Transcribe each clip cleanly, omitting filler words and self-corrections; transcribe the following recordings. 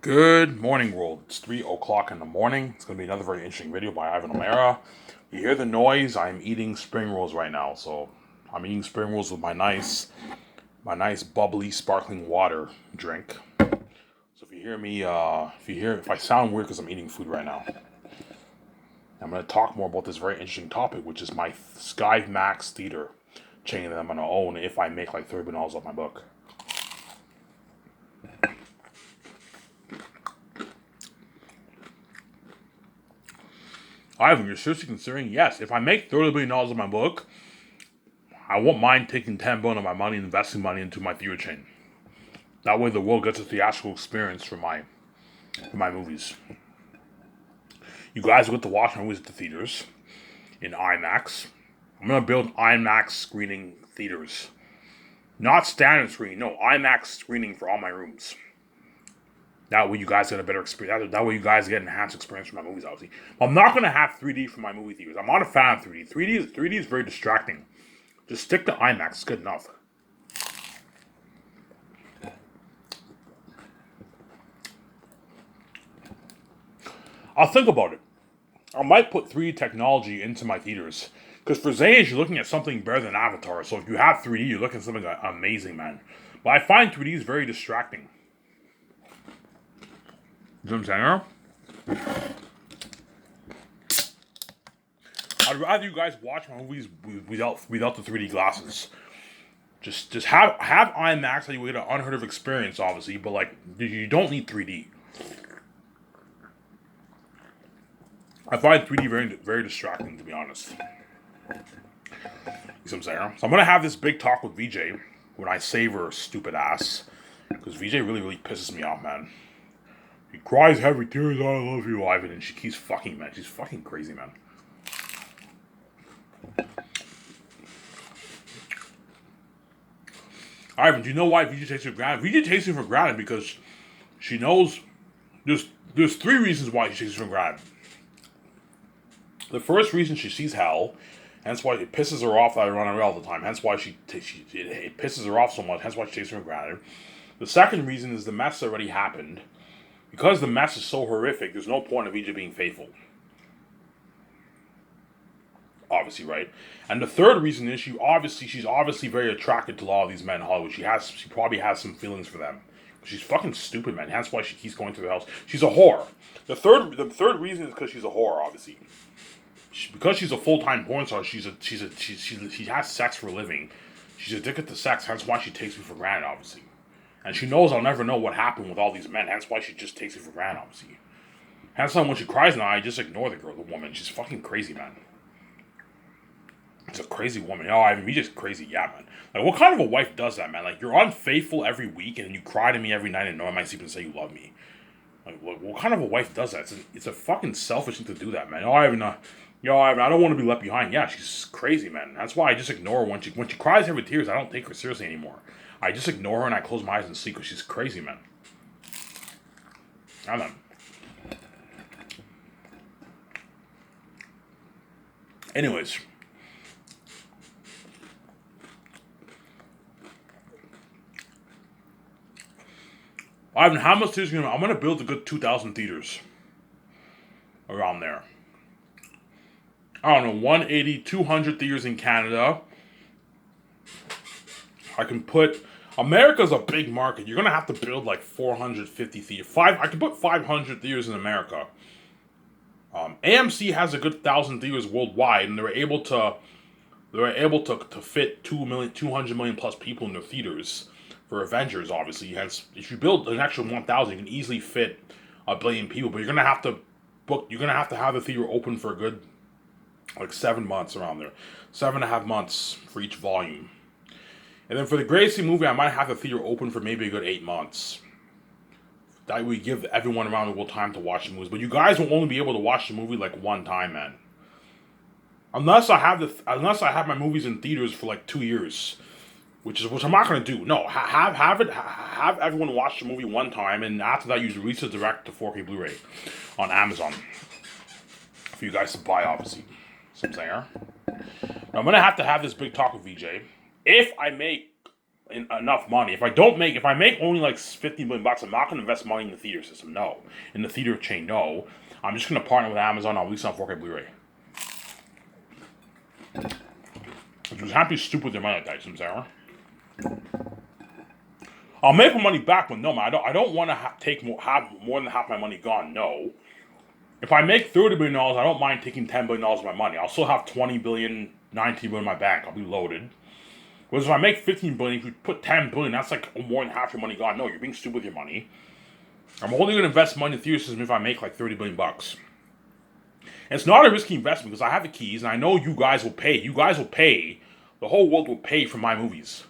Good morning, world. It's 3 o'clock in the morning. It's going to be another very interesting video by Ivan O'Mara. You hear the noise? I'm eating spring rolls right now. So I'm eating spring rolls with my nice bubbly sparkling water drink. So if you hear me, if I sound weird because I'm eating food right now, I'm going to talk more about this very interesting topic, which is my Sky Max theater chain that I'm going to own if I make like $30 billion off my book. Ivan, you're seriously considering? Yes. If I make $30 billion on my book, I won't mind taking $10 billion of my money and investing money into my theater chain. That way the world gets a theatrical experience for my movies. You guys will get to watch my movies at the theaters in IMAX. I'm going to build IMAX screening theaters. Not standard screening, no, IMAX screening for all my rooms. That way you guys get a better experience. That way you guys get an enhanced experience for my movies, obviously. I'm not going to have 3D for my movie theaters. I'm not a fan of 3D. 3D is very distracting. Just stick to IMAX. It's good enough. I'll think about it. I might put 3D technology into my theaters. Because for Zays, you're looking at something better than Avatar. So if you have 3D, you're looking at something amazing, man. But I find 3D is very distracting. You know what I'm saying? I'd rather you guys watch my movies without the 3D glasses. Just have IMAX so you get an unheard of experience, obviously, but like you don't need 3D. I find 3D very very distracting, to be honest. You see what I'm saying? So I'm gonna have this big talk with Vijay when I save her stupid ass, because Vijay really pisses me off, man. He cries heavy tears. I love you, Ivan, and she keeps fucking, man. She's fucking crazy, man. Ivan, do you know why Vijay takes you for granted? Vijay takes you for granted because she knows there's three reasons why she takes you for granted. The first reason, she sees hell, hence why it pisses her off that I run away all the time. Hence why it pisses her off so much. Hence why she takes you for granted. The second reason is the mess already happened. Because the mess is so horrific, there's no point of Vijay being faithful. Obviously, right? And the third reason is she's obviously very attracted to a lot of these men in Hollywood. She probably has some feelings for them. She's fucking stupid, man. That's why she keeps going to the house. She's a whore. The third reason is because she's a whore, obviously. Because she's a full-time porn star, she has sex for a living. She's addicted to sex, hence why she takes me for granted, obviously. And she knows I'll never know what happened with all these men, hence why she just takes me for granted, obviously. Hence why when she cries now, I just ignore the woman. She's fucking crazy, man. It's a crazy woman. Oh, I mean, just crazy, yeah, man. Like, what kind of a wife does that, man? Like, you're unfaithful every week, and you cry to me every night and know I might sleep and say you love me. Like, what kind of a wife does that? It's a fucking selfish thing to do that, man. Oh, I don't want to be left behind. Yeah, she's crazy, man. That's why I just ignore her when she cries heavy tears. I don't take her seriously anymore. I just ignore her and I close my eyes and sleep because she's crazy, man. Yeah, man. Anyways. Ivan, how much theaters are I'm going to build a good 2,000 theaters. Around there. I don't know, 180, 200 theaters in Canada. I can put... America's a big market. You're going to have to build like 450 theaters. I can put 500 theaters in America. AMC has a good 1,000 theaters worldwide, and they were able to fit 200 million plus people in their theaters for Avengers. Obviously, if you build an extra 1,000, you can easily fit 1 billion people. But you're gonna have to have the theater open for a good like 7 months around there, 7.5 months for each volume. And then for the Gracie movie, I might have the theater open for maybe a good 8 months. That way, give everyone around the world time to watch the movies. But you guys will only be able to watch the movie like one time, man. Unless I have my movies in theaters for like 2 years, which I'm not gonna do. No, have everyone watch the movie one time, and after that, use release it direct to 4K Blu-ray on Amazon for you guys to buy, obviously. So I'm saying, now, I'm gonna have to have this big talk with VJ. If I make enough money. If I make only like 50 million bucks, I'm not going to invest money in the theater system. No, in the theater chain. No, I'm just going to partner with Amazon. I'll release on 4K Blu-ray. Which was happy stupid with their money like that, Sarah. I'll make my money back, but no, man, I don't want to have more than half my money gone. No. If I make $30 billion, I don't mind taking $10 billion of my money. I'll still have 20 billion, 19 billion in my bank. I'll be loaded. Whereas if I make 15 billion, if you put 10 billion, that's like more than half your money gone. No, you're being stupid with your money. I'm only going to invest money in the theater system if I make like 30 billion bucks. And it's not a risky investment because I have the keys and I know you guys will pay. You guys will pay. The whole world will pay for my movies.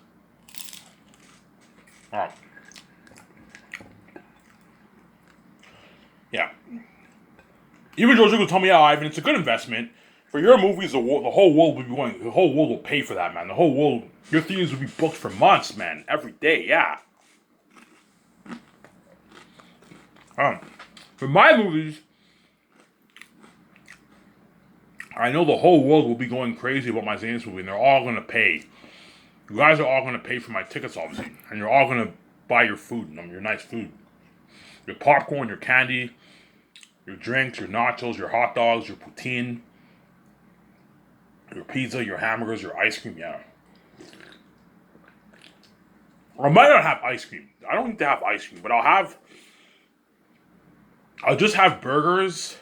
Alright. Yeah. Even George will tell me, yeah, Ivan, it's a good investment. For your movies, the whole world will be going. The whole world will pay for that, man. The whole world, your theaters will be booked for months, man. Every day, yeah. For my movies, I know the whole world will be going crazy about my Zanus movie, and they're all going to pay. You guys are all going to pay for my tickets, obviously, and you're all going to buy your food, your nice food, your popcorn, your candy, your drinks, your nachos, your hot dogs, your poutine, your pizza, your hamburgers, your ice cream, yeah. I might not have ice cream. I don't need to have ice cream, but I'll just have burgers.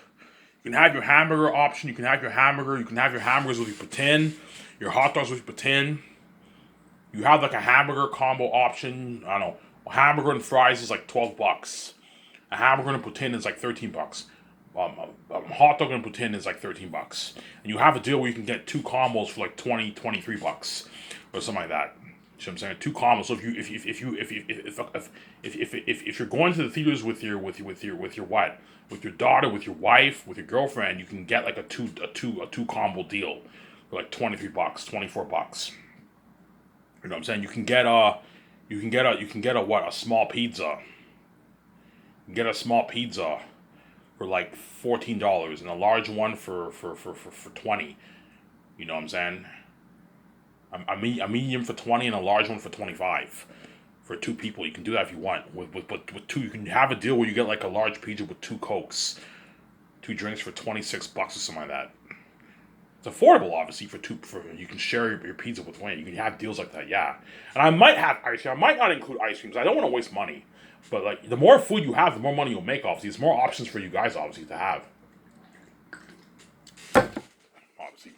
You can have your hamburger option. You can have your hamburger. You can have your hamburgers with your poutine, your hot dogs with your poutine. You have like a hamburger combo option. I don't know. A hamburger and fries is like $12. A hamburger and poutine is like $13. Hot dog and poutine is like $13. And you have a deal where you can get 2 combos for like $23 or something like that. You know what I'm saying? 2 combos. So if you're going to the theaters with your what? With your daughter, with your wife, with your girlfriend, you can get like a two combo deal for like $23, $24. You know what I'm saying? You can get a small pizza. You can get a small pizza for like $14 and a large one for $20. You know what I'm saying? A medium for $20 and a large one for $25 for 2 people. You can do that if you want. With 2, you can have a deal where you get like a large pizza with 2 Cokes, 2 drinks for $26 or something like that. It's affordable, obviously, for you can share your pizza with one. You can have deals like that, yeah. And I might have ice cream. I might not include ice creams. I don't want to waste money. But like the more food you have, the more money you'll make, obviously. There's more options for you guys, obviously, to have. Obviously.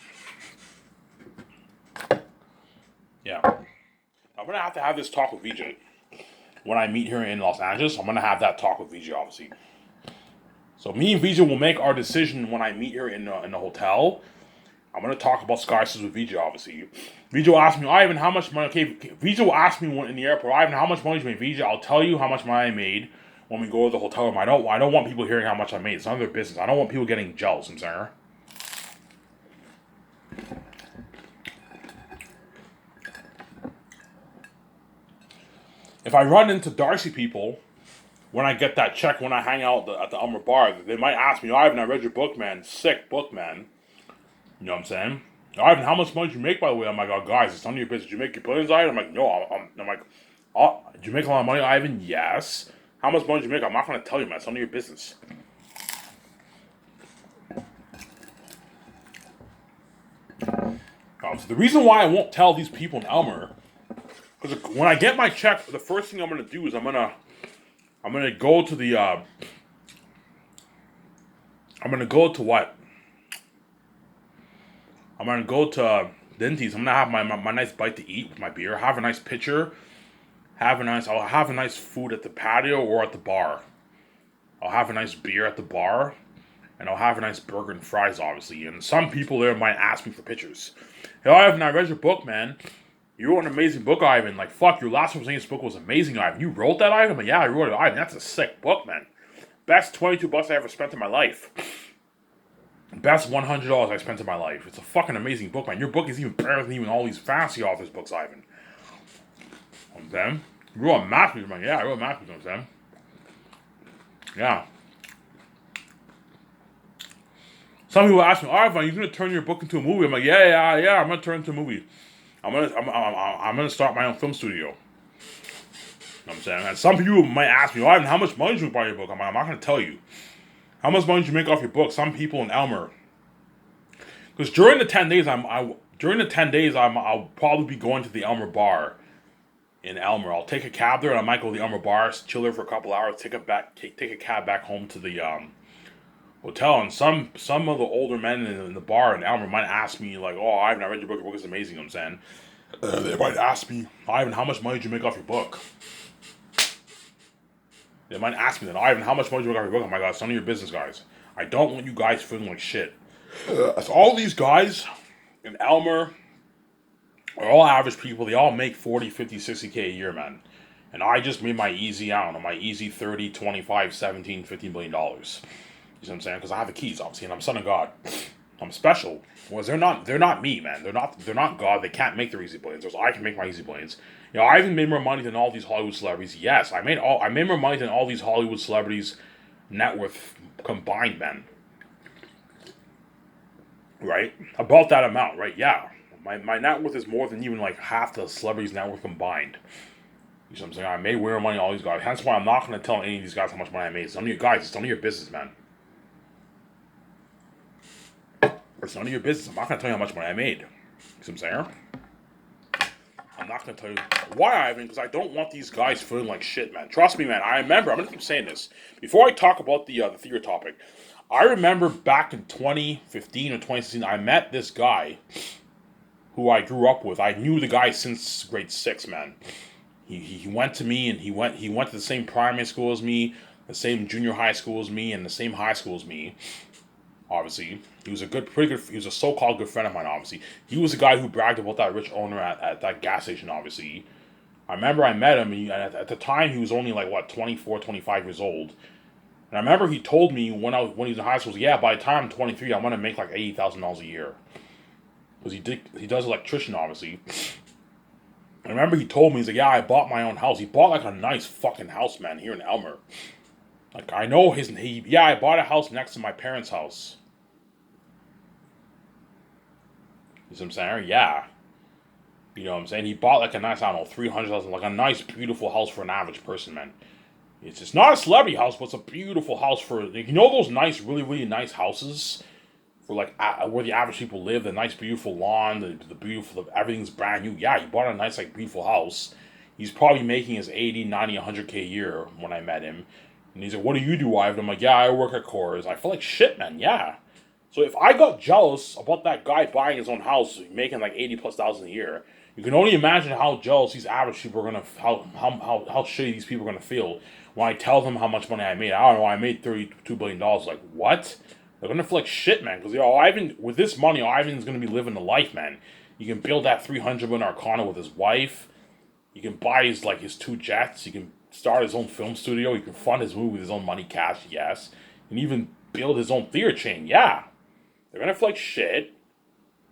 Yeah. I'm going to have this talk with Vijay. When I meet here in Los Angeles, I'm going to have that talk with Vijay, obviously. So me and Vijay will make our decision when I meet here in the hotel. I'm going to talk about Skysys with Vijay, obviously. Vijay will ask me, Ivan, how much money... Okay, Vijay will ask me in the airport, Ivan, how much money did you make? Vijay, I'll tell you how much money I made when we go to the hotel room. I don't want people hearing how much I made. It's none of their business. I don't want people getting jealous, I'm saying. If I run into Darcy people, when I get that check, when I hang out at the Umber bar, they might ask me, Ivan, I read your book, man. Sick book, man. You know what I'm saying? Ivan, how much money did you make, by the way? I'm like, oh, guys, it's none of your business. Did you make your billions, Ivan? I'm like, no. I'm like, oh, did you make a lot of money, Ivan? Yes. How much money did you make? I'm not going to tell you, man. It's none of your business. So the reason why I won't tell these people in Elmer, because when I get my check, the first thing I'm going to do is I'm going to go to the, I'm going to go to what? I'm going to go to Dinty's. I'm going to have my nice bite to eat with my beer. Have a nice pitcher. I'll have a nice food at the patio or at the bar. I'll have a nice beer at the bar. And I'll have a nice burger and fries, obviously. And some people there might ask me for pictures. Hey, Ivan, I read your book, man. You wrote an amazing book, Ivan. Like, fuck, your last book was amazing, Ivan. You wrote that, Ivan? But yeah, I wrote it. Ivan, that's a sick book, man. Best $22 I ever spent in my life. Best $100 I spent in my life. It's a fucking amazing book, man. Your book is even better than even all these fancy authors' books, Ivan. Okay? You wrote a masterpiece, man. Yeah, I wrote a masterpiece, man. Yeah. Some people ask me, Ivan, are you gonna turn your book into a movie? I'm like, yeah, I'm gonna turn it into a movie. I'm gonna start my own film studio. know what I'm saying? And some people might ask me, Ivan, how much money did you buy your book? I'm not going to tell you. How much money did you make off your book? Some people in Elmer, because during the 10 days, I'll probably be going to the Elmer bar in Elmer. I'll take a cab there, and I might go to the Elmer bar, chill there for a couple hours, take a cab back home to the hotel. And some of the older men in the bar in Elmer might ask me like, "Oh, Ivan, I read your book. Your book is amazing." You know what I'm saying, they might ask me, "Ivan, how much money did you make off your book?" They might ask me that, "Ivan, how much money did you make off your book?" Oh my God, it's none of your business, guys. I don't want you guys feeling like shit. That's all these guys in Elmer are all average people. They all make 40, 50, 60K a year, man. And I just made my easy, I don't know, my easy 30, 25, 17, $15 million. You know what I'm saying? Because I have the keys, obviously, and I'm son of God. I'm special. Whereas they're not me, man. They're not God. They can't make their easy billions. Whereas I can make my easy billions. You know, I even made more money than all these Hollywood celebrities. Yes, I made more money than all these Hollywood celebrities' net worth combined, man. Right? About that amount, right? Yeah. My net worth is more than even like half the celebrities' net worth combined. You know what I'm saying? I made way more money than all these guys. Hence why I'm not going to tell any of these guys how much money I made. It's none of your guys. It's none of your business, man. It's none of your business. I'm not going to tell you how much money I made. You know what I'm saying? I'm not going to tell you why, Ivan, because I don't want these guys feeling like shit, man. Trust me, man. I remember, I'm going to keep saying this. Before I talk about the theater topic, I remember back in 2015 or 2016, I met this guy who I grew up with. I knew the guy since grade 6, man. He went to me, and he went to the same primary school as me, the same junior high school as me, and the same high school as me. Obviously, he was he was a so-called good friend of mine. Obviously, he was the guy who bragged about that rich owner at that gas station. Obviously, I remember I met him, and at the time he was only like 24, 25 years old. And I remember he told me when he was in high school, yeah, by the time I'm 23, I'm gonna make like $80,000 a year, because he does electrician, obviously. I remember he told me, he's like, yeah, I bought my own house. He bought like a nice fucking house, man, here in Elmer. Like, I know I bought a house next to my parents' house. You know what I'm saying? Yeah. You know what I'm saying? He bought like a nice, I don't know, 300,000, like a nice, beautiful house for an average person, man. It's just not a celebrity house, but it's a beautiful house for, you know, those nice, really, really nice houses for like where the average people live, the nice, beautiful lawn, the beautiful, everything's brand new. Yeah, he bought a nice, like, beautiful house. He's probably making his 80, 90, 100K a year when I met him. And he's like, what do you do, Ivan? I'm like, yeah, I work at Coors. I feel like shit, man, yeah. So if I got jealous about that guy buying his own house, making like 80 plus thousand a year, you can only imagine how jealous these average people are gonna, how shitty these people are gonna feel when I tell them how much money I made. I don't know, I made $32 billion. Like, what? They're gonna feel like shit, man. Because, Ivan, with this money, Ivan's gonna be living the life, man. You can build that $300 million condo with his wife. You can buy his 2 jets. You can start his own film studio. He can fund his movie with his own money, cash, yes. And even build his own theater chain, yeah. They're gonna feel like shit.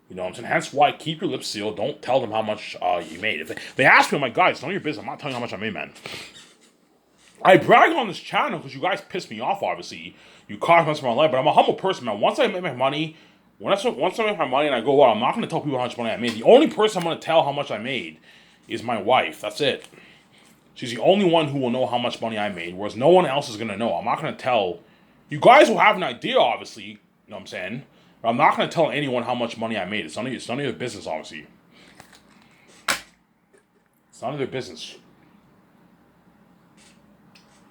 You know what I'm saying? Hence why, keep your lips sealed. Don't tell them how much you made. If they ask me, I'm like, guys, it's none of your business. I'm not telling you how much I made, man. I brag on this channel because you guys piss me off, obviously. You cost me my life, but I'm a humble person, man. Once I make my money, once I make my money and I go out, I'm not gonna tell people how much money I made. The only person I'm gonna tell how much I made is my wife. That's it. She's the only one who will know how much money I made, whereas no one else is going to know. I'm not going to tell. You guys will have an idea, obviously. You know what I'm saying? But I'm not going to tell anyone how much money I made. It's none of your business, obviously. It's none of their business.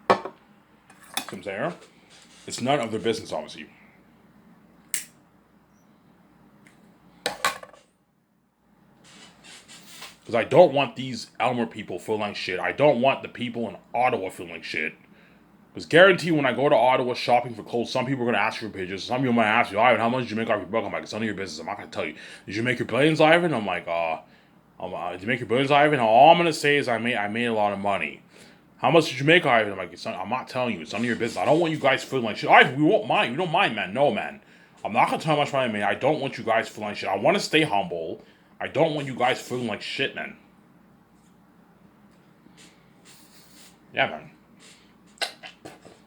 You know what I'm saying? It's none of their business, obviously. Because I don't want these Elmer people feeling like shit. I don't want the people in Ottawa feeling like shit. Because guarantee when I go to Ottawa shopping for clothes, some people are going to ask for pictures. Some people might ask you, Ivan, how much did you make off your book? I'm like, it's none of your business. I'm not going to tell you. Did you make your billions, Ivan? I'm like, did you make your billions, Ivan? All I'm going to say is I made a lot of money. How much did you make, Ivan? I'm like, I'm not telling you. It's none of your business. I don't want you guys feeling like shit. Ivan, we won't mind. We don't mind, man. No, man. I'm not going to tell you how much money I made. I don't want you guys feeling like shit. I want to stay humble. I don't want you guys feeling like shit, man. Yeah, man.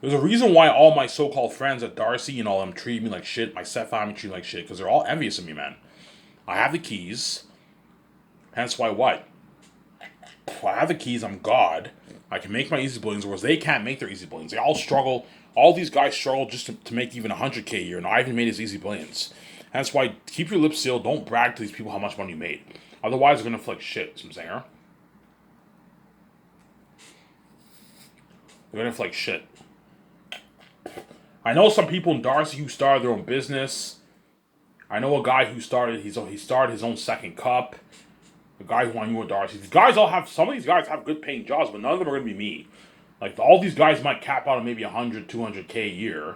There's a reason why all my so-called friends at Darcy and all them treat me like shit. My step family treat me like shit. Because they're all envious of me, man. I have the keys. Hence why what? I have the keys. I'm God. I can make my easy billions, whereas they can't make their easy billions. They all struggle. All these guys struggle just to make even 100K a year, and Ivan made his easy billions. That's why keep your lips sealed. Don't brag to these people how much money you made. Otherwise, they're gonna feel like shit. Some saying, they're gonna feel like shit. I know some people in Darcy who started their own business. I know a guy who started his own second cup. The guy who I knew at Darcy. These guys all have, some of these guys have good paying jobs, but none of them are gonna be me. Like all these guys might cap out on maybe 100, 200K a year.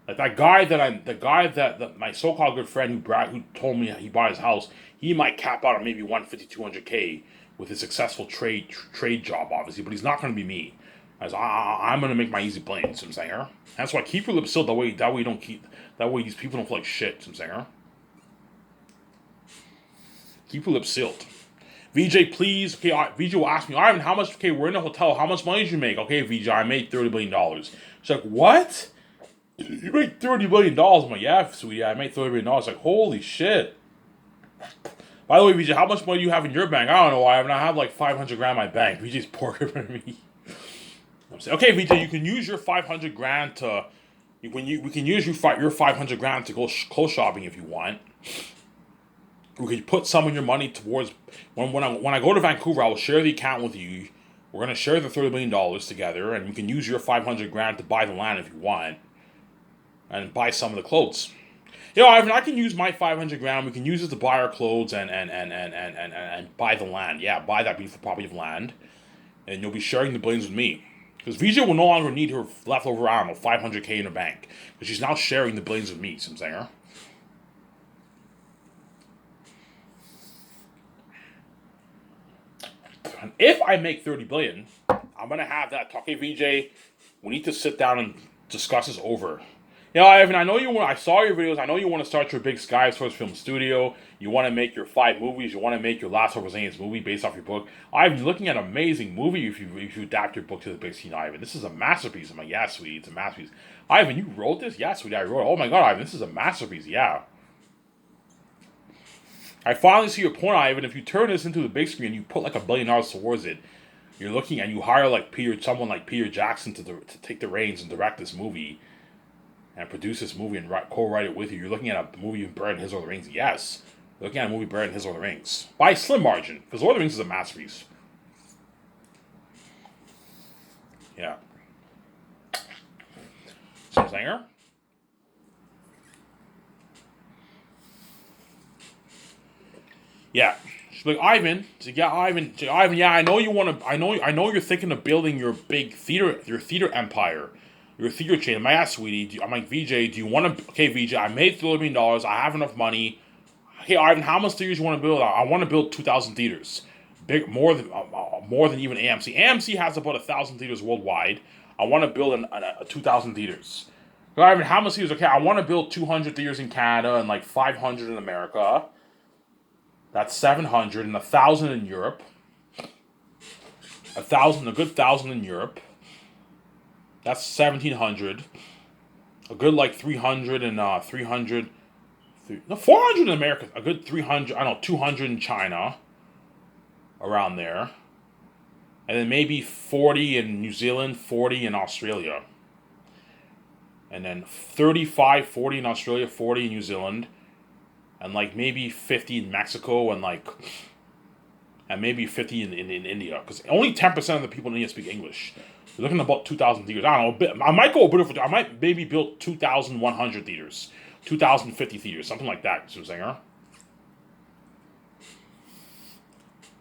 Like the guy that my so-called good friend who told me he bought his house, he might cap out on maybe 150, 200K with a successful trade job, obviously, but he's not going to be me. As I'm going to make my easy planes, I'm saying. That's why keep your lips sealed. That way you don't that way these people don't feel like shit, I'm saying. Keep your lips sealed. Vijay, please. Okay, Vijay will ask me, Ivan, how much? Okay, we're in a hotel. How much money did you make? Okay, Vijay, I made $30 billion. She's like, what? You made $30 billion. I'm like, yeah, sweetie, I made $30 billion. Like, holy shit. By the way, Vijay, how much money do you have in your bank? I don't know, Ivan. I have like 500 grand in my bank. Vijay's poor for me. I'm saying, okay, Vijay, you can use your 500 grand to. We can use your 500 grand to go clothes shopping if you want. We could put some of your money towards when I go to Vancouver. I will share the account with you. We're gonna share the $30 million together, and we can use your 500 grand to buy the land if you want, and buy some of the clothes. You know, Ivan, I can use my 500 grand. We can use it to buy our clothes and buy the land. Yeah, buy that beautiful property of land, and you'll be sharing the billions with me. Because Vijay will no longer need her leftover, I don't know, 500K in her bank, because she's now sharing the billions with me. So I'm saying. And if I make 30 billion, I'm gonna have that talk. Hey Vijay, we need to sit down and discuss this over. You know, Ivan, I know you want. I saw your videos. I know you want to start your big Sky Source film studio. You want to make your 5 movies. You want to make your Last Representatives movie based off your book. Ivan, you're looking at an amazing movie if you adapt your book to the big screen, Ivan. This is a masterpiece. I'm like, yeah, sweetie, it's a masterpiece. Ivan, you wrote this? Yeah, sweetie, I wrote it. Oh my God, Ivan, this is a masterpiece. Yeah. I finally see your point, Ivan. If you turn this into the big screen and you put like $1 billion towards it, you're looking and you hire like someone like Peter Jackson to take the reins and direct this movie and produce this movie and co-write it with you. You're looking at a movie buried in His Lord of the Rings. Yes, you're looking at a movie buried in His Lord of the Rings by a slim margin, because Lord of the Rings is a masterpiece. Yeah. So, Sanger. Yeah. She's like, Ivan. She's like, yeah, Ivan. She's like, Ivan. Yeah, I know you want to. I know you're thinking of building your big theater empire, your theater chain. I'm like, yeah, sweetie. I'm like, Vijay. Do you want to? Okay, Vijay. I made $30 million. I have enough money. Hey, Ivan. How much theaters you want to build? I want to build 2,000 theaters. Big, more than even AMC. AMC has about 1,000 theaters worldwide. I want to build a 2,000 theaters. So, Ivan, how much theaters? Okay, I want to build 200 theaters in Canada and like 500 in America. That's 700 and 1,000 in Europe. A good 1,000 in Europe. That's 1,700. A good like 300 and 300. No, 400 in America. A good 300. I don't know, 200 in China. Around there. And then maybe 40 in New Zealand, 40 in Australia. And then 35, 40 in Australia, 40 in New Zealand. And like maybe 50 in Mexico and maybe 50 in India, because only 10% of the people in India speak English. We're looking at about 2,000 theaters. I don't know. I might go a bit over. I might maybe build 2,100 theaters, 2,050 theaters, something like that. You know what I'm saying?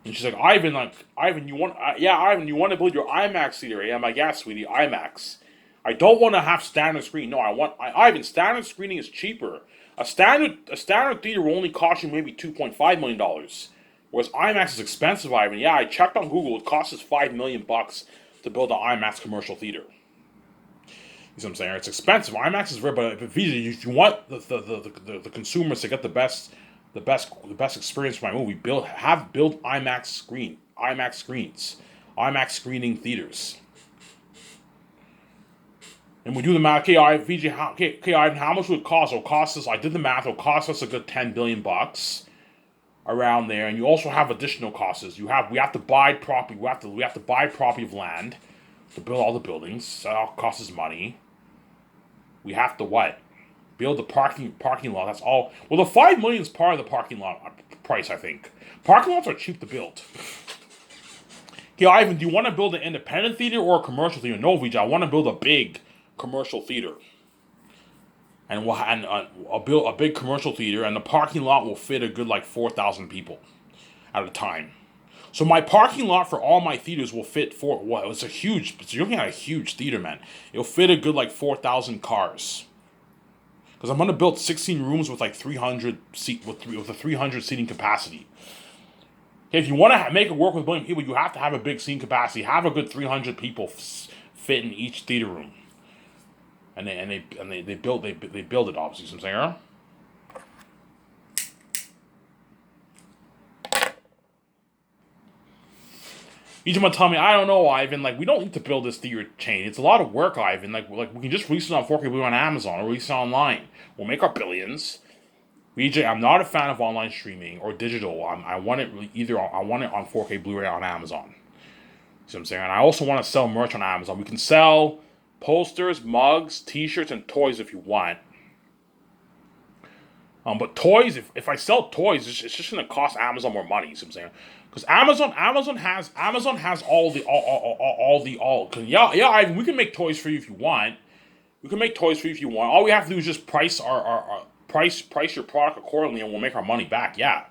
And she's like, Ivan, you want? Yeah, Ivan, you want to build your IMAX theater? Yeah, I'm like, yeah, sweetie, IMAX. I don't want to have standard screen. No, Ivan, standard screening is cheaper. A standard theater will only cost you maybe $2.5 million, whereas IMAX is expensive, Ivan. Yeah, I checked on Google. It costs us $5 million to build an IMAX commercial theater. You see what I'm saying? It's expensive. IMAX is rare, but Vijay, if you want the consumers to get the best experience for my movie, build IMAX screens, IMAX screening theaters. And we do the math. Okay, Ivan, how much would it cost? It'll cost us. I did the math. It'll cost us a good $10 billion. around there, and you also have additional costs. We have to buy property. We have to buy property of land to build all the buildings. That all costs us money. We have to what? Build the parking lot. That's all. Well, the $5 million is part of the parking lot price, I think. Parking lots are cheap to build. Okay, Ivan, do you want to build an independent theater or a commercial theater? No, Vijay, I want to build a big commercial theater. And I'll build a big commercial theater, and the parking lot will fit a good like 4,000 people at a time. So my parking lot for all my theaters will fit you're looking at a huge theater, man. It'll fit a good like 4,000 cars. Because I'm gonna build 16 rooms with like 300 with a 300 seating capacity. Okay, if you want to make it work with a billion people, you have to have a big seating capacity. Have a good 300 people fit in each theater room. And they build it, obviously. You know what I'm saying, huh? Each of them tell me, I don't know, Ivan. Like, we don't need to build this theater chain. It's a lot of work, Ivan. Like we can just release it on 4K Blu on Amazon or release it online. We'll make our billions. Vijay, I'm not a fan of online streaming or digital. I want it on 4K Blu-ray on Amazon. See what I'm saying? And I also want to sell merch on Amazon. We can sell posters, mugs, t-shirts, and toys if you want. But toys, if I sell toys, it's just going to cost Amazon more money. See what I'm saying? Because Amazon has all. Cause yeah, Ivan, we can make toys for you if you want. We can make toys for you if you want. All we have to do is just price your product accordingly, and we'll make our money back. Yeah,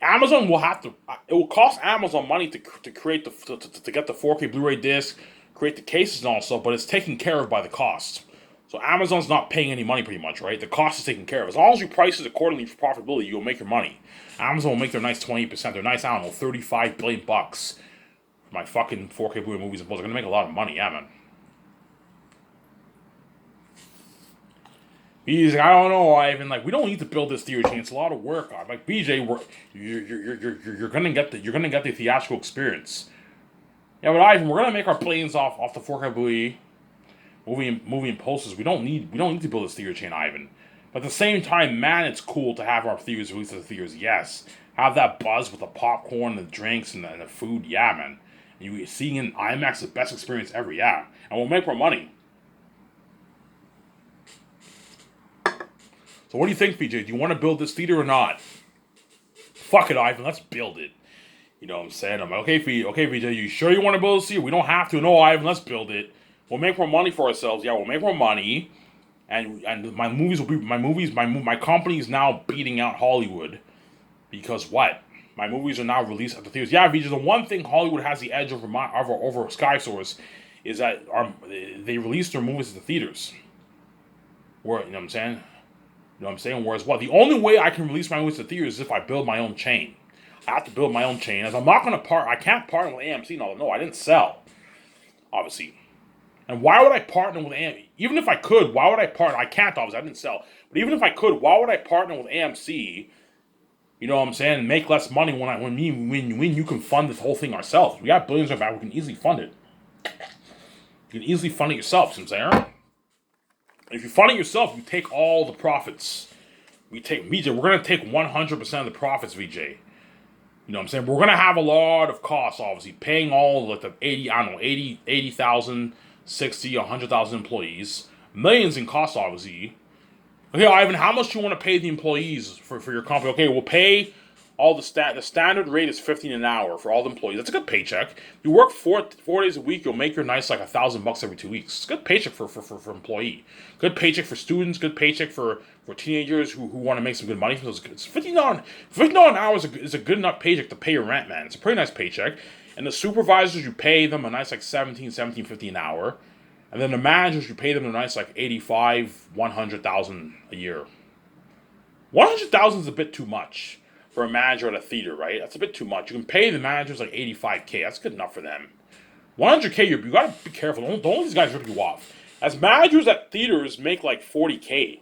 Amazon will have to. It will cost Amazon money to create to get the 4K Blu-ray disc, create the cases and all stuff, but it's taken care of by the cost. So Amazon's not paying any money pretty much, right? The cost is taken care of. As long as you price it accordingly for profitability, you'll make your money. Amazon will make their nice 20%. Their nice, I don't know, $35 billion for my fucking 4K Blu-ray movies and books. They're gonna make a lot of money, yeah, man. He's like, I don't know, Ivan. Like, we don't need to build this theater chain. It's a lot of work. I'm like, BJ, you're gonna get the theatrical experience. Yeah, but Ivan, we're gonna make our planes off the 4K Blu-ray movie and posters. We don't need to build this theater chain, Ivan. But at the same time, man, it's cool to have our theaters released at the theaters. Yes, have that buzz with the popcorn, the drinks, and the food. Yeah, man. And you seeing in IMAX the best experience ever. Yeah, and we'll make more money. So what do you think, PJ? Do you want to build this theater or not? Fuck it, Ivan. Let's build it. You know what I'm saying? I'm like, okay, PJ, you sure you want to build this theater? We don't have to. No, Ivan, let's build it. We'll make more money for ourselves. Yeah, we'll make more money. And my company is now beating out Hollywood. Because what? My movies are now released at the theaters. Yeah, Vijay, the one thing Hollywood has the edge over Sky Source is that they release their movies at the theaters. You know what I'm saying? Whereas what? The only way I can release my movies to the theaters is if I build my own chain. I have to build my own chain. As I'm not going to I can't partner with AMC. No, I didn't sell. Obviously. And why would I partner with AMC? Even if I could, why would I partner? I can't, obviously. I didn't sell. But even if I could, why would I partner with AMC? You know what I'm saying? And make less money when you can fund this whole thing ourselves. We got billions in our back. We can easily fund it. You can easily fund it yourself. You know what I'm saying? If you fund it yourself, you take all the profits. Vijay, we're going to take 100% of the profits, Vijay. You know what I'm saying? We're going to have a lot of costs, obviously. Paying all like the 80,000, 60, 100,000 employees. Millions in costs, obviously. Okay, Ivan, how much do you want to pay the employees for your company? Okay, we'll pay all the standard rate is $15 an hour for all the employees. That's a good paycheck. You work four days a week, you'll make your nice like $1,000 every 2 weeks. It's a good paycheck for employee. Good paycheck for students. Good paycheck for teenagers who want to make some good money from those. It's $15 an hour is a good enough paycheck to pay your rent, man. It's a pretty nice paycheck. And the supervisors, you pay them a nice like $17.50 an hour. And then the managers, you pay them a nice like $100,000 a year. $100,000 is a bit too much for a manager at a theater, right? That's a bit too much. You can pay the managers like $85K. That's good enough for them. $100K, you gotta be careful. Don't let these guys rip you off. As managers at theaters make like $40K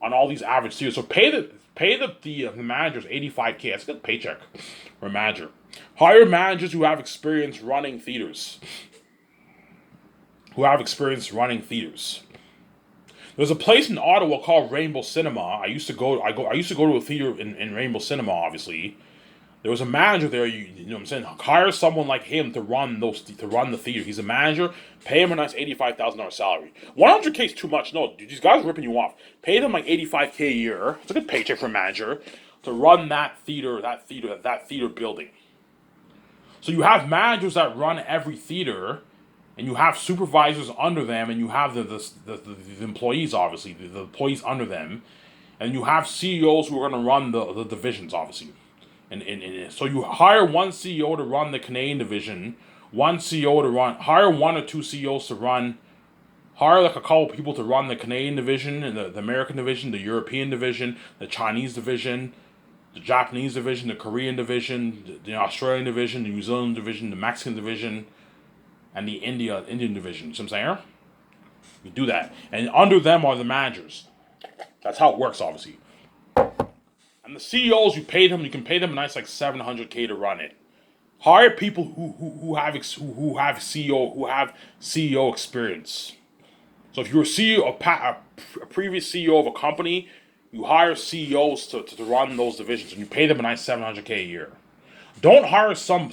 on all these average theaters. So pay the managers $85K. That's a good paycheck for a manager. Hire managers who have experience running theaters. There's a place in Ottawa called Rainbow Cinema. I used to go to a theater in Rainbow Cinema, obviously. There was a manager there, you know what I'm saying? Hire someone like him to run the theater. He's a manager, pay him a nice $85,000 salary. 100K is too much. No, dude, these guys are ripping you off. Pay them like $85K a year. It's a good paycheck for a manager to run that theater building. So you have managers that run every theater, and you have supervisors under them, and you have the employees, obviously, the employees under them, and you have CEOs who are going to run the divisions, obviously. And so you hire one CEO to run the Canadian division, hire one or two CEOs to run, hire like a couple people to run the Canadian division, and the American division, the European division, the Chinese division, the Japanese division, the Korean division, the Australian division, the New Zealand division, the Mexican division, and the Indian division. You see what I'm saying? You do that. And under them are the managers. That's how it works, obviously. And the CEOs, you can pay them a nice like $700K to run it. Hire people who have CEO experience. So if you're a previous CEO of a company, you hire CEOs to run those divisions, and you pay them a nice $700K a year. Don't hire some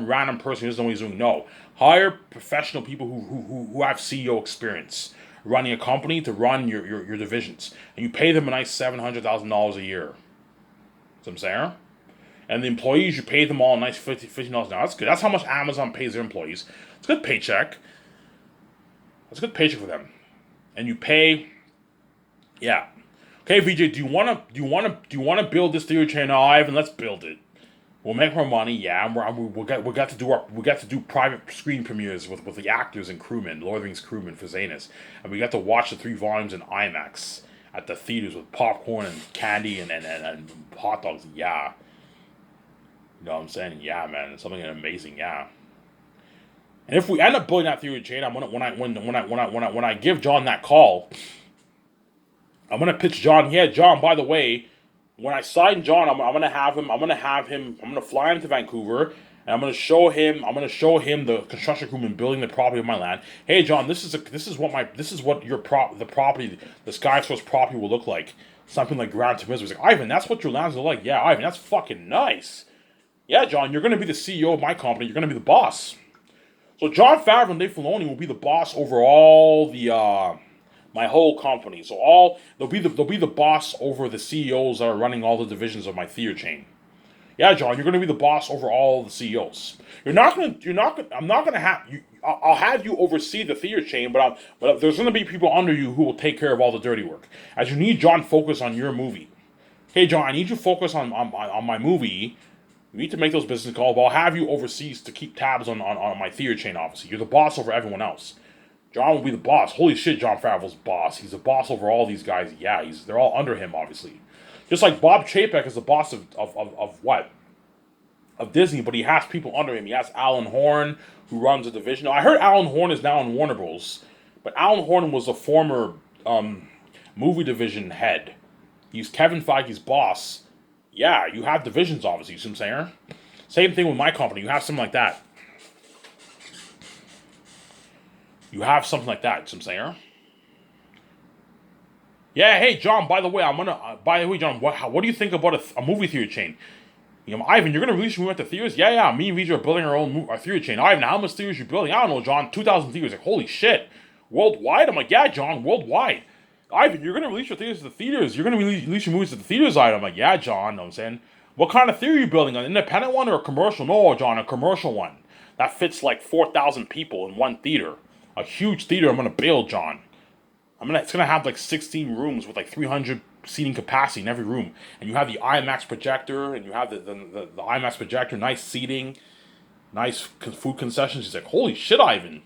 random person who doesn't know what he's doing. No, hire professional people who have CEO experience running a company to run your divisions, and you pay them a nice $700,000 a year. That's what I'm saying. And the employees, you pay them all a nice $50 an hour. That's good. That's how much Amazon pays their employees. It's a good paycheck. That's a good paycheck for them. And you pay, yeah. Okay, Vijay, do you wanna build this theater chain? Oh, Ivan, let's build it. We'll make more money, yeah. And we got to do private screen premieres with the actors and crewmen, Lord of the Rings crewmen for Zanus, and we got to watch the 3 volumes in IMAX at the theaters with popcorn and candy and hot dogs. Yeah, you know what I'm saying? Yeah, man, it's something amazing. Yeah. And if we end up building that theater chain, I'm gonna when I give John that call, I'm gonna pitch John. Yeah, John. By the way, when I sign John, I'm gonna fly him to Vancouver, and I'm gonna show him the construction crewman building the property of my land. Hey, John, this is what the property, the Skysource property will look like. Something like Gran Turismo. He's like, Ivan, that's what your lands are like. Yeah, Ivan, that's fucking nice. Yeah, John, you're gonna be the CEO of my company. You're gonna be the boss. So John Favreau and Dave Filoni will be the boss over all the my whole company. So they'll be the boss over the CEOs that are running all the divisions of my theater chain. Yeah, John, you're going to be the boss over all the CEOs. I'm not going to have you. I'll have you oversee the theater chain, but there's going to be people under you who will take care of all the dirty work. As you need John focus on your movie. Hey, John, I need you to focus on my movie. You need to make those business calls, but I'll have you overseas to keep tabs on my theater chain, obviously. You're the boss over everyone else. John will be the boss. Holy shit, John Favreau's boss. He's the boss over all these guys. Yeah, they're all under him, obviously. Just like Bob Chapek is the boss of what? Of Disney, but he has people under him. He has Alan Horn, who runs a division. Now, I heard Alan Horn is now in Warner Bros., but Alan Horn was a former movie division head. He's Kevin Feige's boss. Yeah, you have divisions, obviously. You see what I'm saying? Same thing with my company. You have something like that. You see what I'm saying? Yeah, hey, John, by the way, John, what do you think about a movie theater chain? You know, Ivan, you're going to release your movie at the theaters? Yeah, me and Vijay are building our theater chain. Ivan, how much theaters are you building? I don't know, John, 2,000 theaters. Like, holy shit. Worldwide? I'm like, yeah, John, worldwide. Ivan, you're going to release your theaters to the theaters. You're going to release your movies to the theaters, Ivan. I'm like, yeah, John, you know what I'm saying? What kind of theater are you building? An independent one or a commercial? No, John, a commercial one. That fits like 4,000 people in one theater. A huge theater I'm going to build, John. It's going to have like 16 rooms with like 300 seating capacity in every room. And you have the IMAX projector, and you have the IMAX projector, nice seating, nice food concessions. He's like, holy shit, Ivan.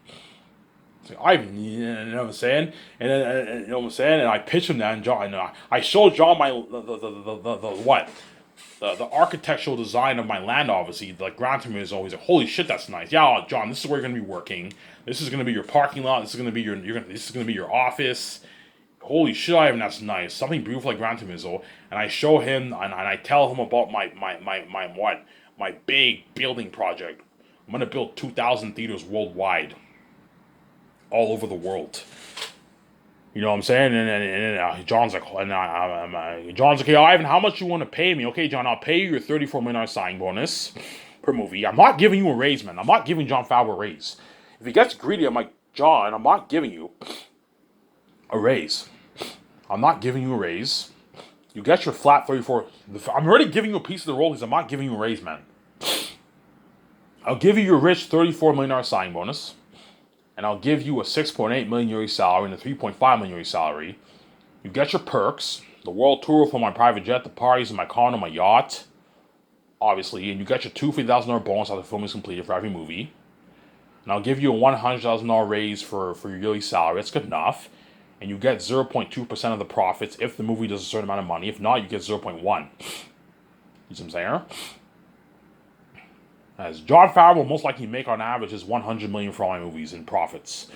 It's like, Ivan, you know what I'm saying? And then, you know what I'm saying? And I pitch him that, and John, I showed John the architectural design of my land, obviously. Like, Gran Turismo is always like, holy shit, that's nice. Yeah, John, this is where you're going to be working. This is going to be your parking lot. This is going to be your office. Holy shit, Ivan, that's nice. Something beautiful like Gran Turismo. And I show him, and I tell him about my big building project. I'm going to build 2,000 theaters worldwide. All over the world. You know what I'm saying? John's like, John's like, hey, Ivan, how much you want to pay me? Okay, John, I'll pay you your $34 million signing bonus per movie. I'm not giving you a raise, man. I'm not giving John Favreau a raise. If he gets greedy, I'm like, John, I'm not giving you a raise. I'm not giving you a raise. You get your flat 34. I'm already giving you a piece of the royalties. I'm not giving you a raise, man. I'll give you your rich $34 million signing bonus. And I'll give you a 6.8 million euro salary and a 3.5 million euro salary. You get your perks, the world tour for my private jet, the parties in my condo, my yacht, obviously, and you get your $250,000 bonus after the film is completed for every movie. And I'll give you a $100,000 raise for your yearly salary. That's good enough. And you get 0.2% of the profits if the movie does a certain amount of money. If not, you get 0.1. You see what I'm saying? As John Favreau will most likely make on average is $100 million for all my movies in profits.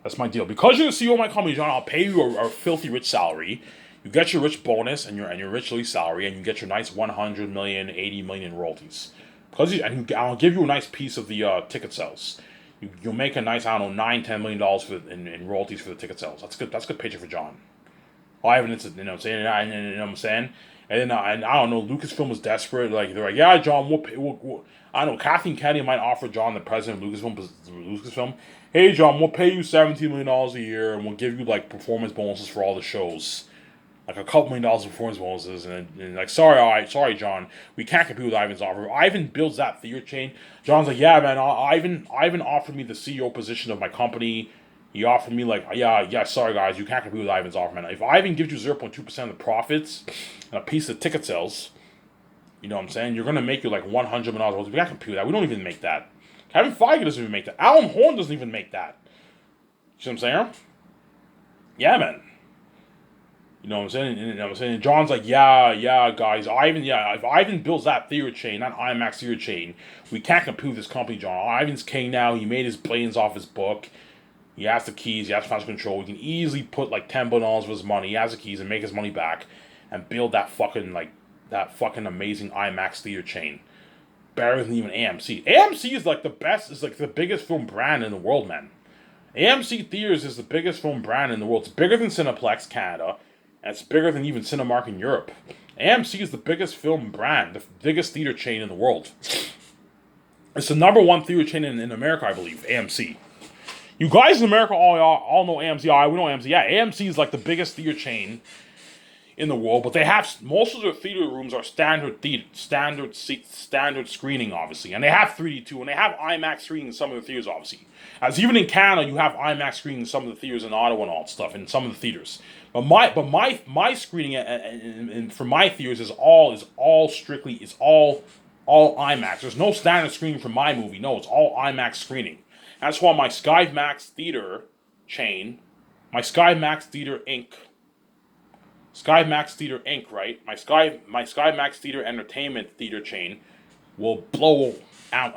That's my deal. Because you're the CEO of my company, John, I'll pay you a filthy rich salary. You get your rich bonus and your rich lease salary, and you get your nice $100 million, $80 million in royalties. And I'll give you a nice piece of the ticket sales. You'll make a nice, I don't know, $9-10 million in royalties for the ticket sales. That's good. That's a good paycheck for John. Ivan, it's, you know what I'm saying? You know what I'm saying? And then and I don't know, Lucasfilm was desperate. Like, they're like, yeah, John, we'll I don't know, Kathleen Kennedy might offer John, the president of Lucasfilm, hey, John, we'll pay you $17 million a year, and we'll give you, like, performance bonuses for all the shows. Like, a couple $1 million in performance bonuses. And like, sorry, John, we can't compete with Ivan's offer. Ivan builds that theater chain. John's like, yeah, man, Ivan offered me the CEO position of my company. He offered me, like, yeah, sorry, guys, you can't compete with Ivan's offer, man. If Ivan gives you 0.2% of the profits and a piece of ticket sales, you know what I'm saying, you're going to make you, like, $100 million. We can't compete with that. We don't even make that. Kevin Feige doesn't even make that. Alan Horn doesn't even make that. You know what I'm saying? Yeah, man. You know what I'm saying? You know what I'm saying? John's like, yeah, guys. If Ivan builds that theater chain, that IMAX theater chain, we can't compete with this company, John. Ivan's king now. He made his billions off his book. He has the keys. He has financial control. He can easily put like $10 billion of his money. He has the keys and make his money back, and build that fucking amazing IMAX theater chain, better than even AMC. AMC is like the best. Is like the biggest film brand in the world, man. AMC Theaters is the biggest film brand in the world. It's bigger than Cineplex Canada, and it's bigger than even Cinemark in Europe. AMC is the biggest film brand, the biggest theater chain in the world. It's the number one theater chain in America, I believe. AMC. You guys in America all know AMC. We know AMC. Yeah, AMC is like the biggest theater chain in the world, but they have most of their theater rooms are standard screening, obviously, and they have 3D too, and they have IMAX screening in some of the theaters, obviously. As even in Canada, you have IMAX screening in some of the theaters in Ottawa and all that stuff in some of the theaters. But my screening and for my theaters is all IMAX. There's no standard screening for my movie. No, it's all IMAX screening. That's why my SkyMax Theater chain, my SkyMax Theater Inc., right? My SkyMax Theater Entertainment Theater chain will blow out